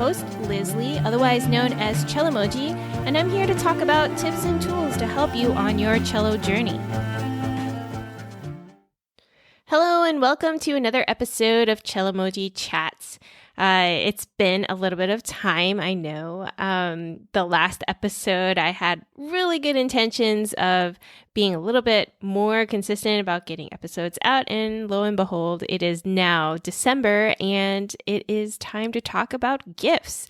host, Liz Lee, otherwise known as Cellomoji, and I'm here to talk about tips and tools to help you on your cello journey. Hello and welcome to another episode of Cellomoji Chats. It's been a little bit of time, I know. The last episode, I had really good intentions of being a little bit more consistent about getting episodes out, and lo and behold, it is now December, and it is time to talk about gifts.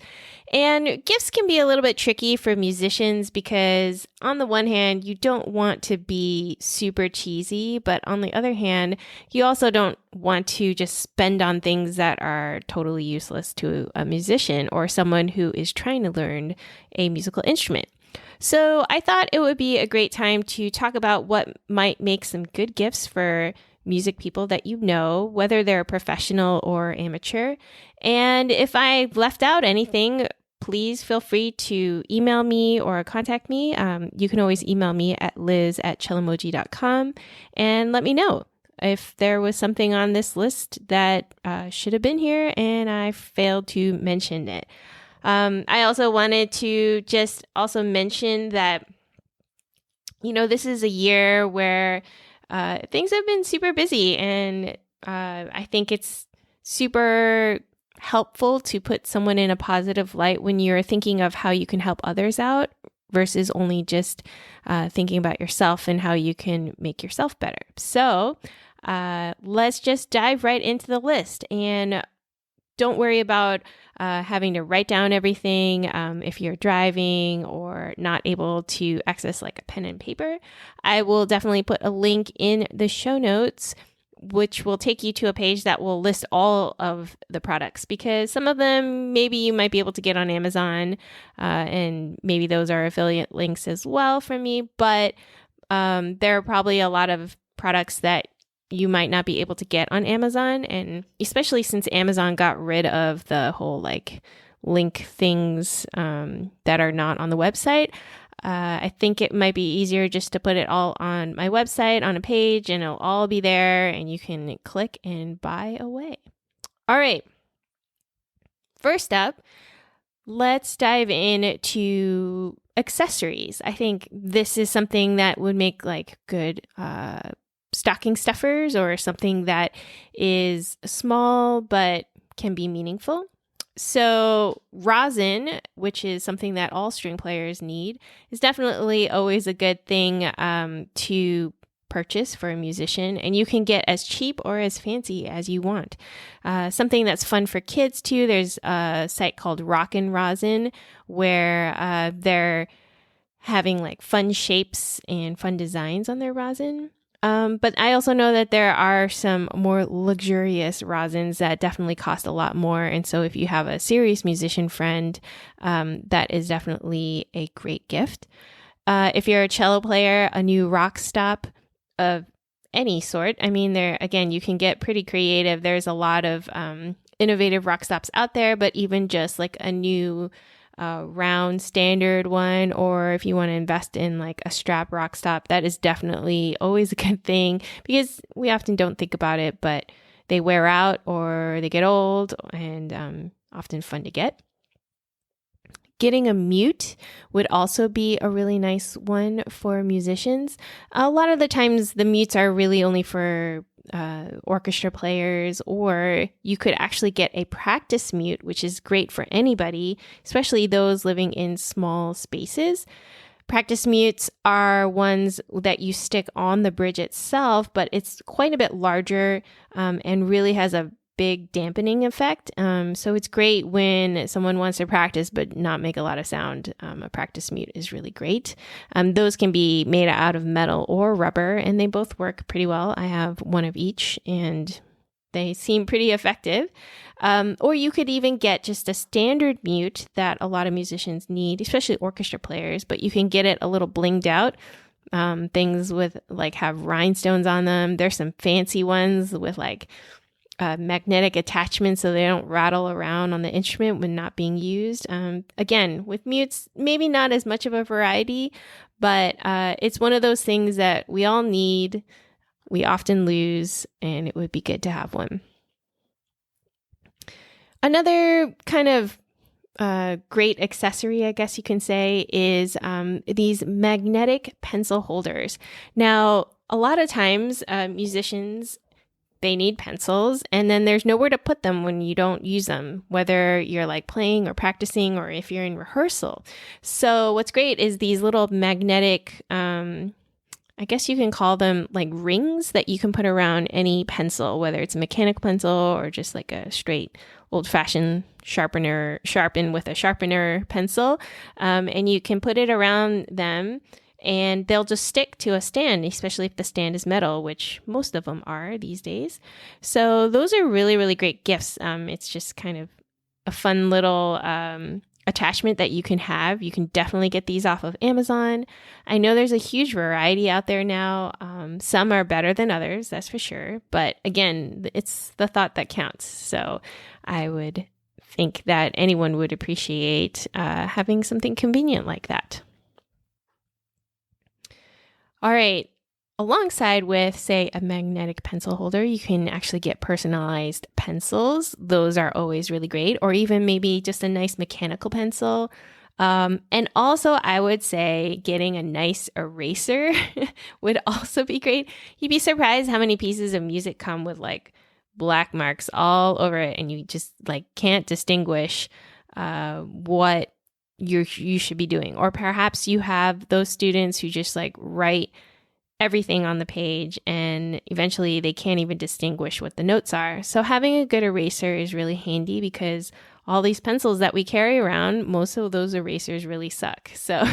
And gifts can be a little bit tricky for musicians because on the one hand, you don't want to be super cheesy, but on the other hand, you also don't want to just spend on things that are totally useless to a musician or someone who is trying to learn a musical instrument. So I thought it would be a great time to talk about what might make some good gifts for music people that you know, whether they're professional or amateur. And if I left out anything, please feel free to email me or contact me. You can always email me at liz@cellomoji.com and let me know if there was something on this list that should have been here and I failed to mention it. I also wanted to just also mention that, this is a year where things have been super busy, and I think it's super helpful to put someone in a positive light when you're thinking of how you can help others out versus only just thinking about yourself and how you can make yourself better. So let's just dive right into the list, and don't worry about having to write down everything if you're driving or not able to access like a pen and paper. I will definitely put a link in the show notes, which will take you to a page that will list all of the products, because some of them maybe you might be able to get on Amazon, and maybe those are affiliate links as well from me. But there are probably a lot of products that you might not be able to get on Amazon, and especially since Amazon got rid of the whole link things that are not on the website. I think it might be easier just to put it all on my website on a page, and it'll all be there and you can click and buy away. All right. First up, let's dive into accessories. I think this is something that would make good stocking stuffers, or something that is small but can be meaningful. So rosin, which is something that all string players need, is definitely always a good thing to purchase for a musician, and you can get as cheap or as fancy as you want. Something that's fun for kids too, there's a site called Rockin' Rosin where they're having fun shapes and fun designs on their rosin. But I also know that there are some more luxurious rosins that definitely cost a lot more. And so if you have a serious musician friend, that is definitely a great gift. If you're a cello player, a new rock stop of any sort, there, again, you can get pretty creative. There's a lot of innovative rock stops out there, but even just a new round standard one, or if you want to invest in a strap rock stop, that is definitely always a good thing, because we often don't think about it, but they wear out or they get old, and often fun to get. Getting a mute would also be a really nice one for musicians. A lot of the times the mutes are really only for orchestra players, or you could actually get a practice mute, which is great for anybody, especially those living in small spaces. Practice mutes are ones that you stick on the bridge itself, but it's quite a bit larger and really has a big dampening effect. So it's great when someone wants to practice but not make a lot of sound. A practice mute is really great. Those can be made out of metal or rubber, and they both work pretty well. I have one of each, and they seem pretty effective. Or you could even get just a standard mute that a lot of musicians need, especially orchestra players, but you can get it a little blinged out. Things with have rhinestones on them. There's some fancy ones with magnetic attachments so they don't rattle around on the instrument when not being used. Again, with mutes, maybe not as much of a variety, but it's one of those things that we all need, we often lose, and it would be good to have one. Another kind of great accessory, I guess you can say, is these magnetic pencil holders. Now, a lot of times musicians, they need pencils, and then there's nowhere to put them when you don't use them, whether you're like playing or practicing or if you're in rehearsal. So what's great is these little magnetic, I guess you can call them like rings that you can put around any pencil, whether it's a mechanical pencil or just like a straight old-fashioned sharpen with a sharpener pencil. And you can put it around them and they'll just stick to a stand, especially if the stand is metal, which most of them are these days. So those are really, really great gifts. It's just kind of a fun little attachment that you can have. You can definitely get these off of Amazon. I know there's a huge variety out there now. Some are better than others, that's for sure. But again, it's the thought that counts. So I would think that anyone would appreciate having something convenient like that. All right. Alongside with, say, a magnetic pencil holder, you can actually get personalized pencils. Those are always really great. Or even maybe just a nice mechanical pencil. And also, I would say getting a nice eraser would also be great. You'd be surprised how many pieces of music come with like black marks all over it, and you just like can't distinguish what you should be doing. Or perhaps you have those students who just like write everything on the page and eventually they can't even distinguish what the notes are. So having a good eraser is really handy because all these pencils that we carry around, most of those erasers really suck. So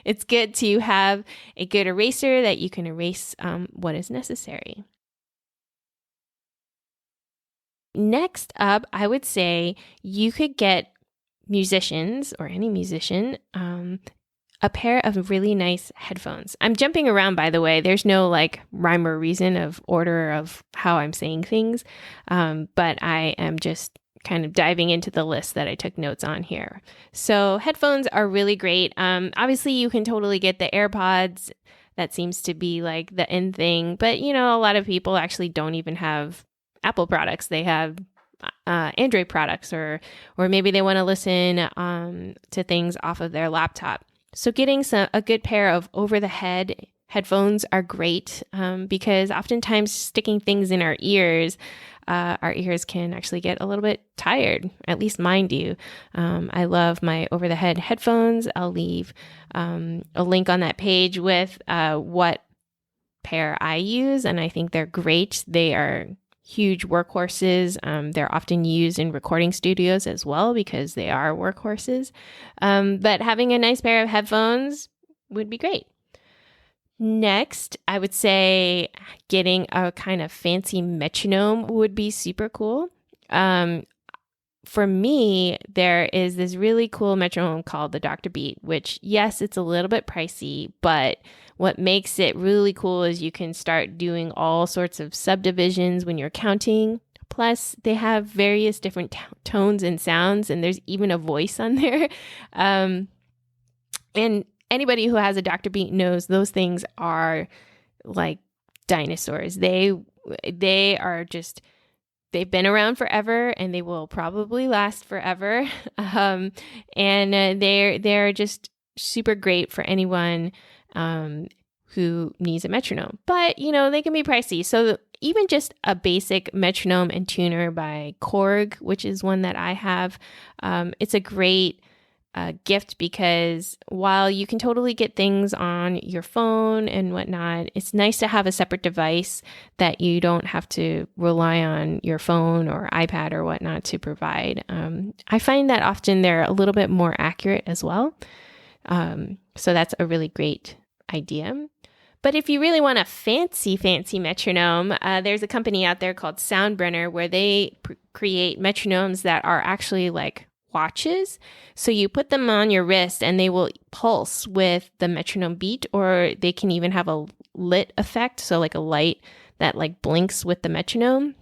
it's good to have a good eraser that you can erase what is necessary. Next up, I would say you could get musicians or any musician a pair of really nice headphones. I'm jumping around, by the way. There's no like rhyme or reason of order of how I'm saying things, but I am just kind of diving into the list that I took notes on here. So headphones are really great. Obviously, you can totally get the AirPods. That seems to be like the in thing, but you know, a lot of people actually don't even have Apple products. They have Android products, or maybe they want to listen to things off of their laptop. So getting a good pair of over-the-head headphones are great because oftentimes sticking things in our ears can actually get a little bit tired. At least mine do. I love my over-the-head headphones. I'll leave a link on that page with what pair I use, and I think they're great. They are huge workhorses. They're often used in recording studios as well because they are workhorses. But having a nice pair of headphones would be great. Next, I would say getting a kind of fancy metronome would be super cool. For me, there is this really cool metronome called the Dr. Beat, which, yes, it's a little bit pricey, but what makes it really cool is you can start doing all sorts of subdivisions when you're counting. Plus, they have various different tones and sounds, and there's even a voice on there. And anybody who has a Dr. Beat knows those things are like dinosaurs. They are just... They've been around forever and they will probably last forever. And they're just super great for anyone who needs a metronome. But, you know, they can be pricey. So even just a basic metronome and tuner by Korg, which is one that I have, it's a great gift because while you can totally get things on your phone and whatnot, it's nice to have a separate device that you don't have to rely on your phone or iPad or whatnot to provide. I find that often they're a little bit more accurate as well. So that's a really great idea. But if you really want a fancy metronome, there's a company out there called Soundbrenner where they create metronomes that are actually like watches. So you put them on your wrist and they will pulse with the metronome beat, or they can even have a lit effect. So like a light that like blinks with the metronome.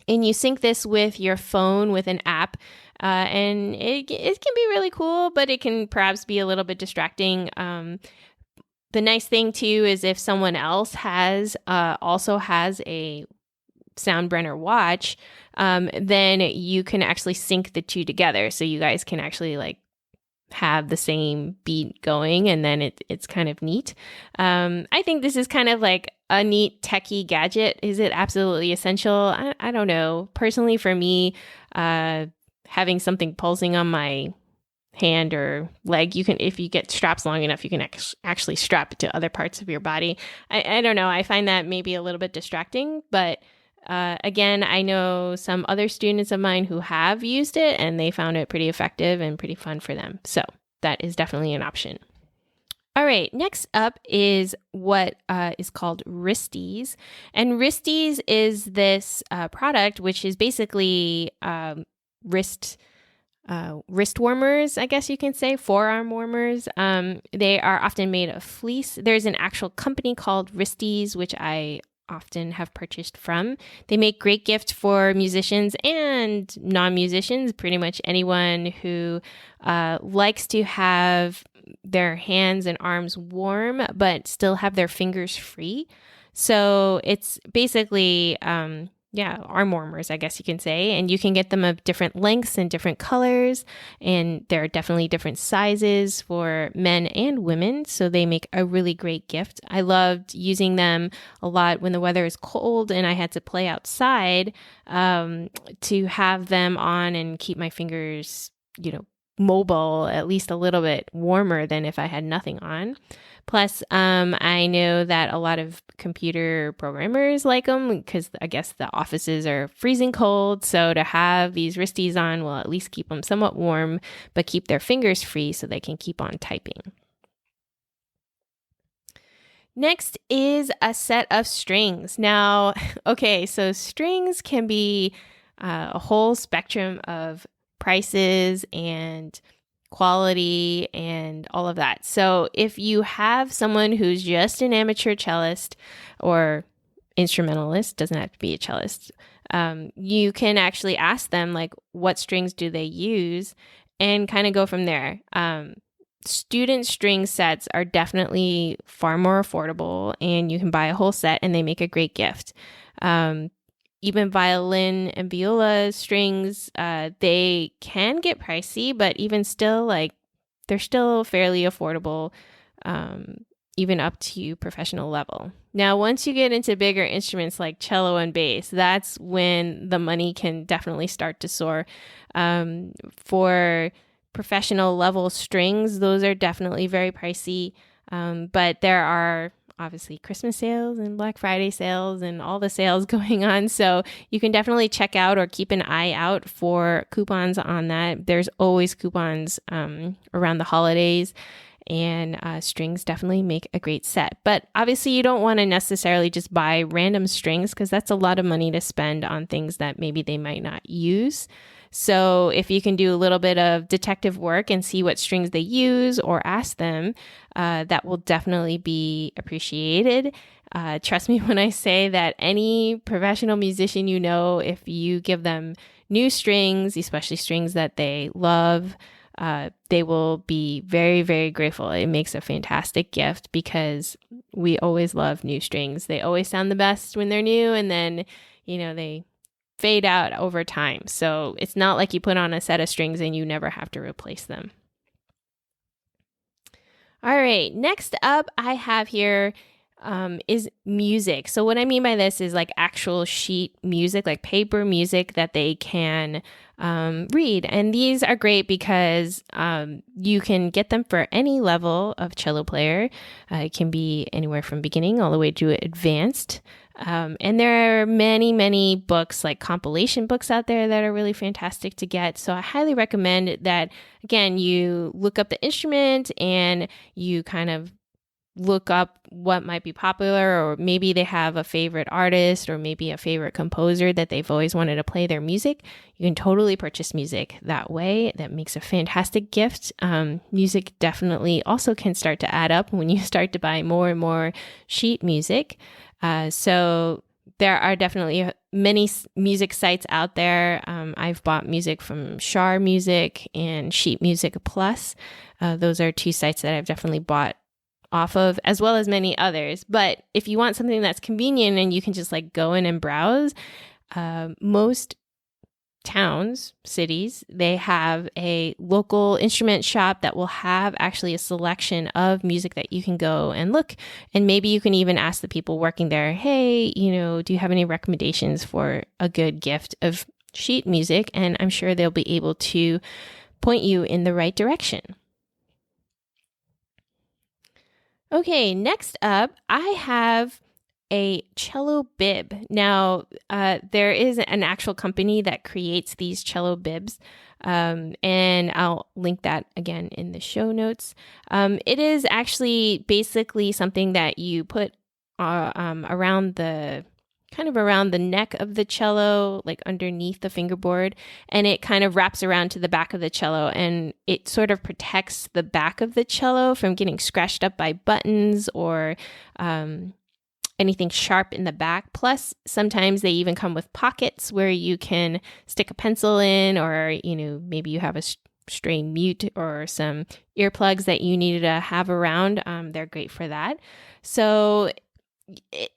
And you sync this with your phone with an app. And it can be really cool, but it can perhaps be a little bit distracting. The nice thing too is if someone else also has a Soundbrenner watch, then you can actually sync the two together. So you guys can actually like have the same beat going, and then it's kind of neat. I think this is kind of like a neat techie gadget. Is it absolutely essential? I don't know. Personally, for me, having something pulsing on my hand or leg, you can, if you get straps long enough, you can actually strap it to other parts of your body. I don't know. I find that maybe a little bit distracting, but again, I know some other students of mine who have used it and they found it pretty effective and pretty fun for them. So that is definitely an option. All right, next up is what is called Wristies. And Wristies is this product, which is basically wrist warmers, I guess you can say, forearm warmers. They are often made of fleece. There's an actual company called Wristies, which I often have purchased from. They make great gifts for musicians and non-musicians, pretty much anyone who likes to have their hands and arms warm, but still have their fingers free. So it's basically arm warmers, I guess you can say. And you can get them of different lengths and different colors. And there are definitely different sizes for men and women. So they make a really great gift. I loved using them a lot when the weather is cold and I had to play outside, to have them on and keep my fingers, mobile, at least a little bit warmer than if I had nothing on. Plus, I know that a lot of computer programmers like them because I guess the offices are freezing cold. So to have these wristies on will at least keep them somewhat warm, but keep their fingers free so they can keep on typing. Next is a set of strings. Now, okay, so strings can be a whole spectrum of prices and quality and all of that. So if you have someone who's just an amateur cellist or instrumentalist, doesn't have to be a cellist, you can actually ask them like what strings do they use and kind of go from there. Student string sets are definitely far more affordable and you can buy a whole set and they make a great gift. Even violin and viola strings, they can get pricey, but even still, like, they're still fairly affordable, even up to professional level. Now, once you get into bigger instruments like cello and bass, that's when the money can definitely start to soar. For professional level strings, those are definitely very pricey, but there are obviously Christmas sales and Black Friday sales and all the sales going on. So you can definitely check out or keep an eye out for coupons on that. There's always coupons around the holidays, and strings definitely make a great set. But obviously you don't want to necessarily just buy random strings because that's a lot of money to spend on things that maybe they might not use. So if you can do a little bit of detective work and see what strings they use or ask them, that will definitely be appreciated. Trust me when I say that any professional musician if you give them new strings, especially strings that they love, they will be very, very grateful. It makes a fantastic gift because we always love new strings. They always sound the best when they're new, and then, they fade out over time. So it's not like you put on a set of strings and you never have to replace them. All right, next up I have here is music. So what I mean by this is like actual sheet music, like paper music that they can read. And these are great because you can get them for any level of cello player. It can be anywhere from beginning all the way to advanced. And there are many, many books, like compilation books out there that are really fantastic to get. So I highly recommend that, again, you look up the instrument and you kind of look up what might be popular, or maybe they have a favorite artist or maybe a favorite composer that they've always wanted to play their music. You can totally purchase music that way. That makes a fantastic gift. Music definitely also can start to add up when you start to buy more and more sheet music. So there are definitely many music sites out there. I've bought music from Shar Music and Sheet Music Plus. Those are two sites that I've definitely bought off of, as well as many others. But if you want something that's convenient and you can just like go in and browse, most towns, cities, they have a local instrument shop that will have actually a selection of music that you can go and look. And maybe you can even ask the people working there, hey, do you have any recommendations for a good gift of sheet music? And I'm sure they'll be able to point you in the right direction. Okay, next up, I have a cello bib. Now, there is an actual company that creates these cello bibs, and I'll link that again in the show notes. It is actually basically something that you put around the neck of the cello, like underneath the fingerboard, and it kind of wraps around to the back of the cello, and it sort of protects the back of the cello from getting scratched up by buttons or anything sharp in the back. Plus, sometimes they even come with pockets where you can stick a pencil in, or, maybe you have a stray mute or some earplugs that you needed to have around. They're great for that. So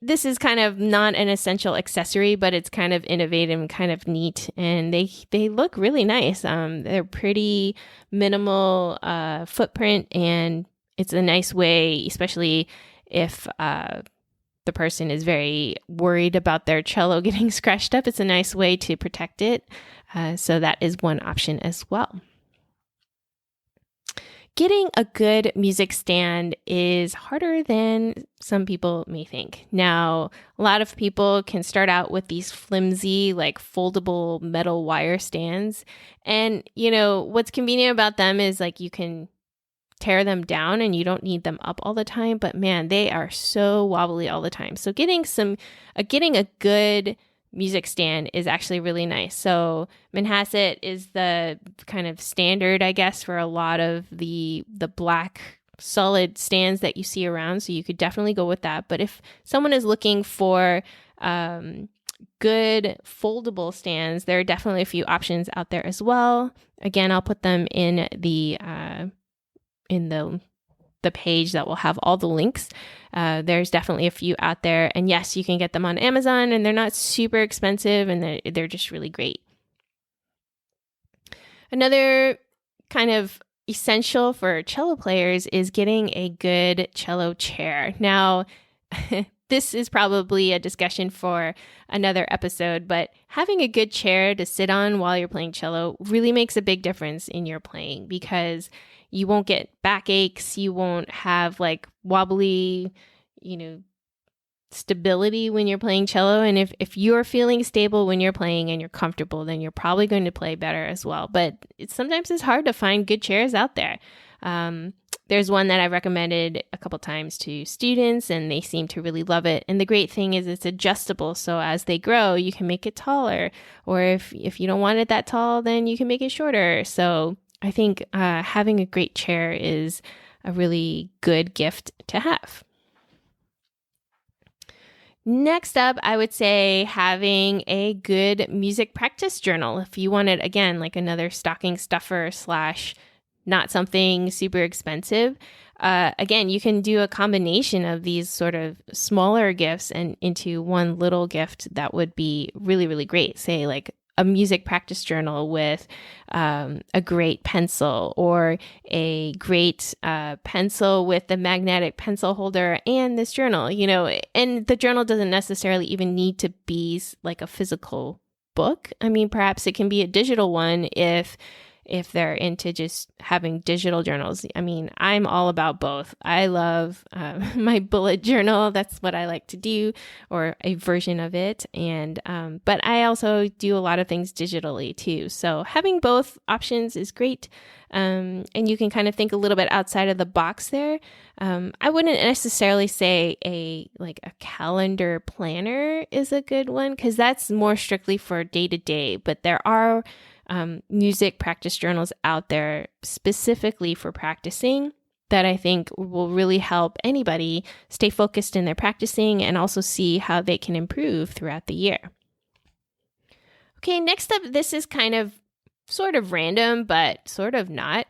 this is kind of not an essential accessory, but it's kind of innovative and kind of neat, and they look really nice. They're pretty minimal footprint, and it's a nice way, especially if the person is very worried about their cello getting scratched up. It's a nice way to protect it. So that is one option as well. Getting a good music stand is harder than some people may think. Now, a lot of people can start out with these flimsy, like foldable metal wire stands. And, what's convenient about them is like you can tear them down and you don't need them up all the time, but man, they are so wobbly all the time. So getting a good music stand is actually really nice. So Manhasset is the kind of standard, I guess, for a lot of the black solid stands that you see around. So you could definitely go with that. But if someone is looking for good foldable stands, there are definitely a few options out there as well. Again, I'll put them in the page that will have all the links. There's definitely a few out there, and yes, you can get them on Amazon, and they're not super expensive, and they're just really great. Another kind of essential for cello players is getting a good cello chair. Now, this is probably a discussion for another episode, but having a good chair to sit on while you're playing cello really makes a big difference in your playing, because you won't get backaches, you won't have like wobbly, stability when you're playing cello. And if you're feeling stable when you're playing and you're comfortable, then you're probably going to play better as well. But sometimes it's hard to find good chairs out there. There's one that I've recommended a couple times to students, and they seem to really love it. And the great thing is it's adjustable. So as they grow, you can make it taller. Or if you don't want it that tall, then you can make it shorter. So I think having a great chair is a really good gift to have. Next up, I would say having a good music practice journal. If you wanted, again, like another stocking stuffer / not something super expensive. Again, you can do a combination of these sort of smaller gifts and into one little gift that would be really, really great. Say like a music practice journal with a great pencil, or a great pencil with the magnetic pencil holder and this journal, and the journal doesn't necessarily even need to be like a physical book. I mean, perhaps it can be a digital one if they're into just having digital journals. I mean, I'm all about both. I love my bullet journal. That's what I like to do, or a version of it. And but I also do a lot of things digitally too. So having both options is great. And you can kind of think a little bit outside of the box there. I wouldn't necessarily say a calendar planner is a good one, because that's more strictly for day to day. But there are music practice journals out there specifically for practicing that I think will really help anybody stay focused in their practicing and also see how they can improve throughout the year. Okay, next up, this is kind of sort of random, but sort of not.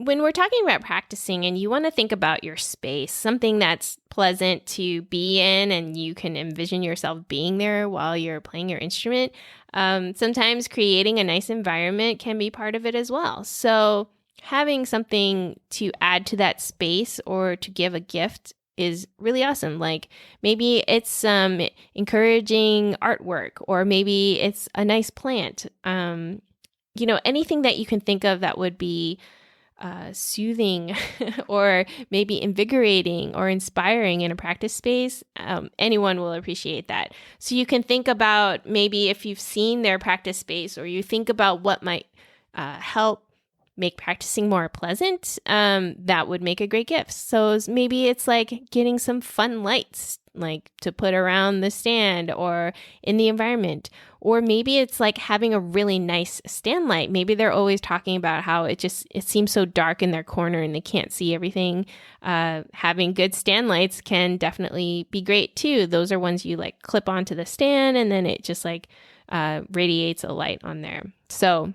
when we're talking about practicing and you want to think about your space, something that's pleasant to be in and you can envision yourself being there while you're playing your instrument, sometimes creating a nice environment can be part of it as well. So having something to add to that space or to give a gift is really awesome. Like maybe it's some encouraging artwork, or maybe it's a nice plant. Anything that you can think of that would be soothing or maybe invigorating or inspiring in a practice space, anyone will appreciate that. So you can think about maybe if you've seen their practice space, or you think about what might help make practicing more pleasant, that would make a great gift. So maybe it's like getting some fun lights, like to put around the stand or in the environment. Or maybe it's like having a really nice stand light. Maybe they're always talking about how it seems so dark in their corner and they can't see everything. Having good stand lights can definitely be great too. Those are ones you like clip onto the stand and then it just like radiates a light on there. So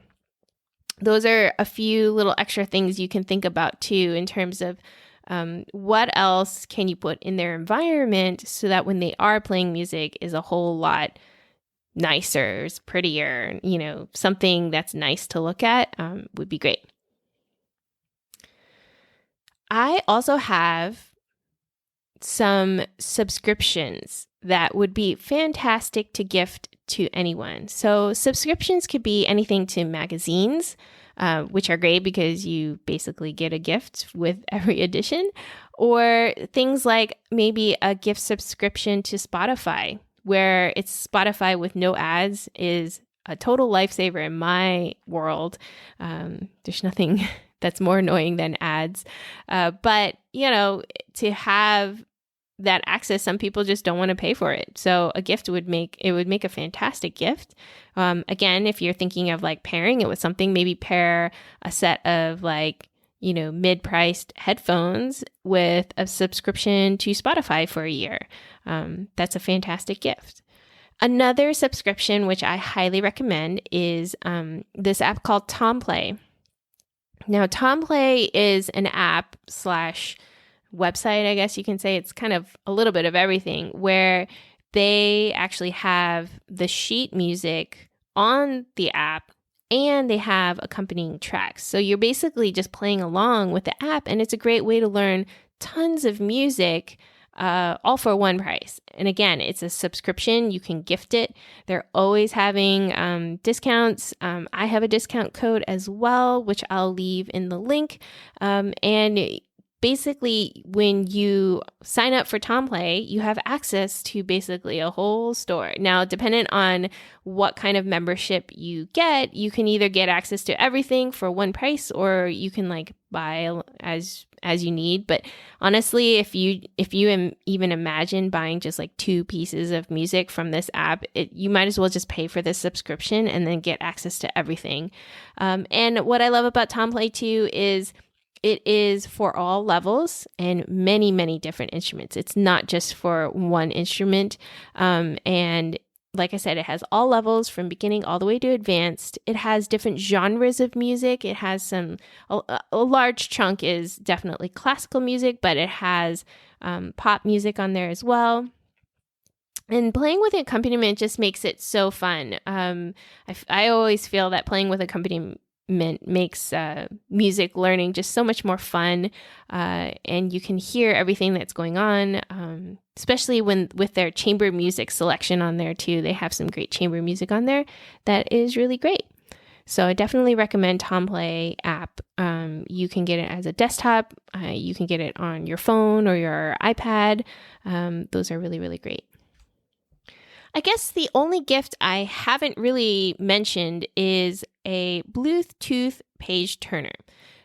those are a few little extra things you can think about too in terms of what else can you put in their environment so that when they are playing music is a whole lot nicer, prettier, something that's nice to look at would be great. I also have some subscriptions that would be fantastic to gift to anyone. So subscriptions could be anything to magazines, which are great because you basically get a gift with every edition, or things like maybe a gift subscription to Spotify, where it's Spotify with no ads is a total lifesaver in my world. There's nothing that's more annoying than ads. But, to have that access, some people just don't want to pay for it. So a gift would make a fantastic gift. Again, if you're thinking of like pairing it with something, maybe pair a set of like, mid-priced headphones with a subscription to Spotify for a year. That's a fantastic gift. Another subscription, which I highly recommend, is this app called TomPlay. Now, TomPlay is an app / website, I guess you can say. It's kind of a little bit of everything, where they actually have the sheet music on the app and they have accompanying tracks. So you're basically just playing along with the app, and it's a great way to learn tons of music, all for one price. And again, it's a subscription. You can gift it. They're always having discounts. I have a discount code as well, which I'll leave in the link. And basically, when you sign up for TomPlay, you have access to basically a whole store. Now, dependent on what kind of membership you get, you can either get access to everything for one price, or you can like buy as you need. But honestly, if you even imagine buying just like 2 pieces of music from this app, you might as well just pay for this subscription and then get access to everything. And what I love about TomPlay too is it is for all levels and many, many different instruments. It's not just for one instrument. And like I said, it has all levels from beginning all the way to advanced. It has different genres of music. It has a large chunk is definitely classical music, but it has pop music on there as well. And playing with accompaniment just makes it so fun. I always feel that playing with accompaniment makes music learning just so much more fun, and you can hear everything that's going on, especially with their chamber music selection on there too. They have some great chamber music on there that is really great. So I definitely recommend TomPlay app. You can get it as a desktop. You can get it on your phone or your iPad. Those are really, really great. I guess the only gift I haven't really mentioned is a Bluetooth page turner.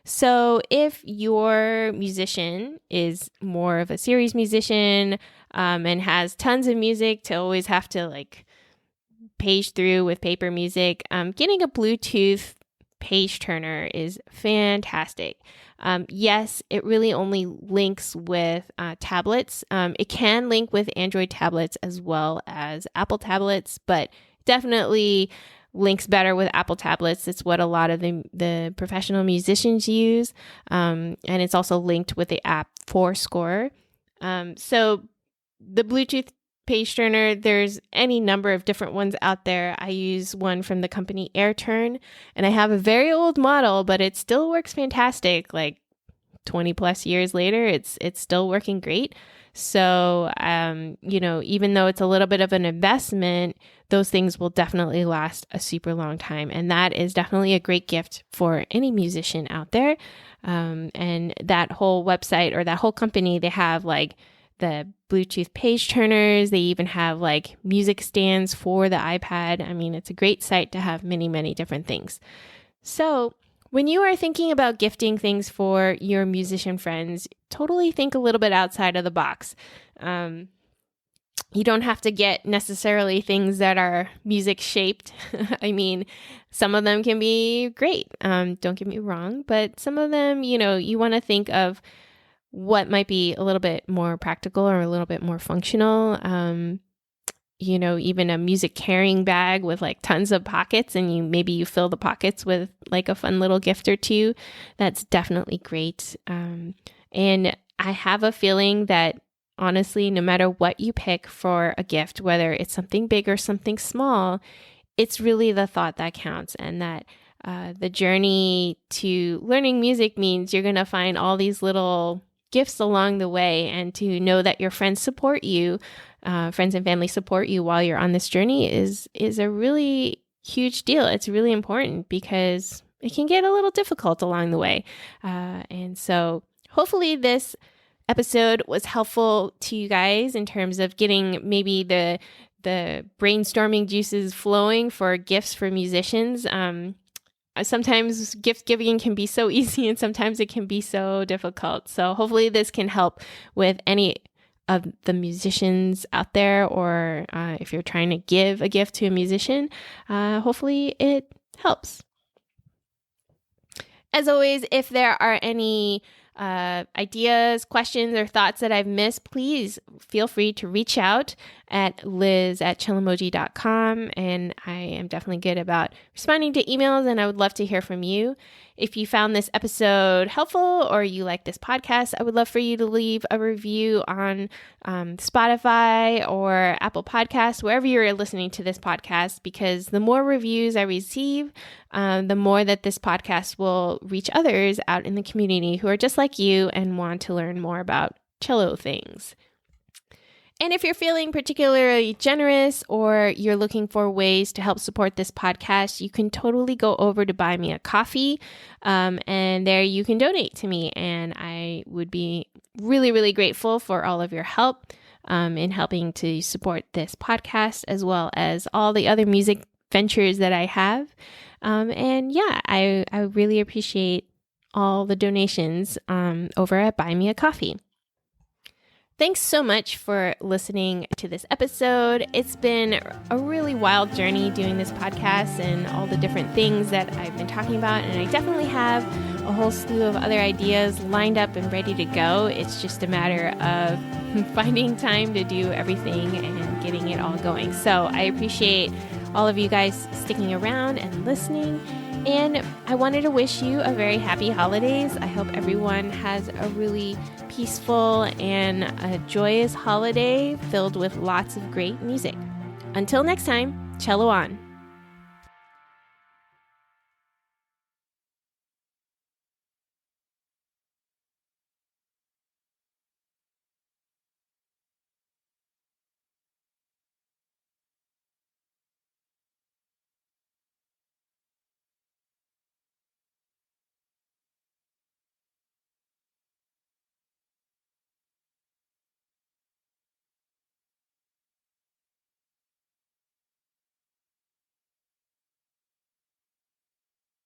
So if your musician is more of a series musician and has tons of music to always have to like page through with paper music, getting a Bluetooth page turner is fantastic. Yes, it really only links with tablets. It can link with Android tablets as well as Apple tablets, but definitely links better with Apple tablets. It's what a lot of the professional musicians use. And it's also linked with the app Fourscore. So the Bluetooth page turner, there's any number of different ones out there. I use one from the company AirTurn, and I have a very old model, but it still works fantastic. Like 20 plus years later, it's still working great. So, even though it's a little bit of an investment, those things will definitely last a super long time. And that is definitely a great gift for any musician out there. And that whole website or that whole company, they have like the Bluetooth page turners. They even have like music stands for the iPad. I mean, it's a great site to have many, many different things. So when you are thinking about gifting things for your musician friends, totally think a little bit outside of the box. You don't have to get necessarily things that are music shaped. I mean, some of them can be great. Don't get me wrong, but some of them, you want to think of what might be a little bit more practical or a little bit more functional. Even a music carrying bag with like tons of pockets, and maybe you fill the pockets with like a fun little gift or two. That's definitely great. And I have a feeling that honestly, no matter what you pick for a gift, whether it's something big or something small, it's really the thought that counts, and that the journey to learning music means you're going to find all these little gifts along the way, and to know that your friends support you, friends and family support you while you're on this journey is a really huge deal. It's really important because it can get a little difficult along the way. And so hopefully this episode was helpful to you guys in terms of getting maybe the brainstorming juices flowing for gifts for musicians. Sometimes gift giving can be so easy, and sometimes it can be so difficult. So hopefully this can help with any of the musicians out there, or if you're trying to give a gift to a musician, hopefully it helps. As always, if there are any ideas, questions, or thoughts that I've missed, please feel free to reach out at liz@cellomoji.com. And I am definitely good about responding to emails, and I would love to hear from you. If you found this episode helpful or you like this podcast, I would love for you to leave a review on Spotify or Apple Podcasts, wherever you're listening to this podcast, because the more reviews I receive, the more that this podcast will reach others out in the community who are just like you and want to learn more about cello things. And if you're feeling particularly generous, or you're looking for ways to help support this podcast, you can totally go over to Buy Me a Coffee, and there you can donate to me. And I would be really, really grateful for all of your help in helping to support this podcast, as well as all the other music ventures that I have. I really appreciate all the donations over at Buy Me a Coffee. Thanks so much for listening to this episode. It's been a really wild journey doing this podcast and all the different things that I've been talking about. And I definitely have a whole slew of other ideas lined up and ready to go. It's just a matter of finding time to do everything and getting it all going. So I appreciate all of you guys sticking around and listening. And I wanted to wish you a very happy holidays. I hope everyone has a really peaceful and a joyous holiday filled with lots of great music. Until next time, cello on.